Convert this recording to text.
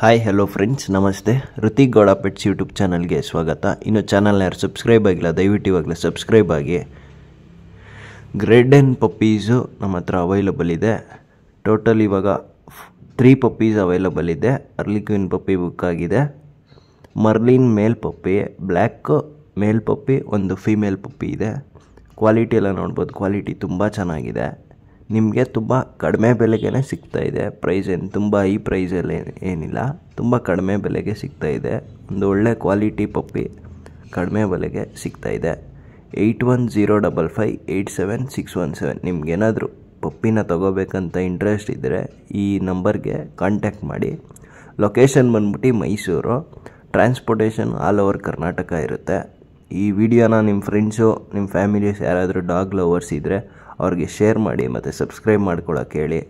Hi hello friends, ನಮಸ್ತೆ. Hrithik Gowda pets YouTube ಚಾನಲ್ಗೆ ಸ್ವಾಗತ. ಇನ್ನು ಚಾನಲ್ನ ಯಾರು ಸಬ್ಸ್ಕ್ರೈಬ್ ಆಗಿಲ್ಲ, ದಯವಿಟ್ಟು ಇವಾಗಲೇ ಸಬ್ಸ್ಕ್ರೈಬ್ ಆಗಿ. ಗ್ರೇಡನ್ ಪಪ್ಪೀಸು ನಮ್ಮ ಹತ್ರ ಅವೈಲಬಲ್ ಇದೆ. ಟೋಟಲ್ ಇವಾಗ 3 ಪಪ್ಪೀಸ್ ಅವೈಲಬಲ್ ಇದೆ. ಅರ್ಲಿ ಕ್ವೀನ್ ಪಪ್ಪಿ ಬುಕ್ ಆಗಿದೆ. ಮರ್ಲಿನ್ ಮೇಲ್ ಪಪ್ಪಿ, ಬ್ಲ್ಯಾಕ್ ಮೇಲ್ ಪಪ್ಪಿ, ಒಂದು ಫೀಮೇಲ್ ಪಪ್ಪಿ ಇದೆ. ಕ್ವಾಲಿಟಿ ಎಲ್ಲ ನೋಡ್ಬೋದು. ಕ್ವಾಲಿಟಿ ತುಂಬ ಚೆನ್ನಾಗಿದೆ. ನಿಮಗೆ ತುಂಬ ಕಡಿಮೆ ಬೆಲೆಗೆ ಸಿಗ್ತಾಯಿದೆ. ಪ್ರೈಸ್ ಏನು ತುಂಬ ಹೈ ಪ್ರೈಸಲ್ಲಿ ಏನಿಲ್ಲ, ತುಂಬ ಕಡಿಮೆ ಬೆಲೆಗೆ ಸಿಗ್ತಾಯಿದೆ. ಒಂದು ಒಳ್ಳೆ ಕ್ವಾಲಿಟಿ ಪಪ್ಪಿ ಕಡಿಮೆ ಬೆಲೆಗೆ ಸಿಗ್ತಾಯಿದೆ. 8105587617. ನಿಮ್ಗೇನಾದರೂ ಪಪ್ಪಿನ ತೊಗೋಬೇಕಂತ ಇಂಟ್ರೆಸ್ಟ್ ಇದ್ದರೆ ಈ ನಂಬರ್ಗೆ ಕಾಂಟ್ಯಾಕ್ಟ್ ಮಾಡಿ. ಲೊಕೇಶನ್ ಬಂದ್ಬಿಟ್ಟು Mysuru. Transportation all over Karnataka ಇರುತ್ತೆ. ಈ ವಿಡಿಯೋನ ನಿಮ್ಮ ಫ್ರೆಂಡ್ಸು, ನಿಮ್ಮ ಫ್ಯಾಮಿಲೀಸ್ ಯಾರಾದರೂ ಡಾಗ್ ಲವರ್ಸ್ ಇದ್ದರೆ ಅವ್ರಿಗೆ ಶೇರ್ ಮಾಡಿ ಮತ್ತು ಸಬ್ಸ್ಕ್ರೈಬ್ ಮಾಡ್ಕೊಳ್ಳೋಕೆ ಹೇಳಿ.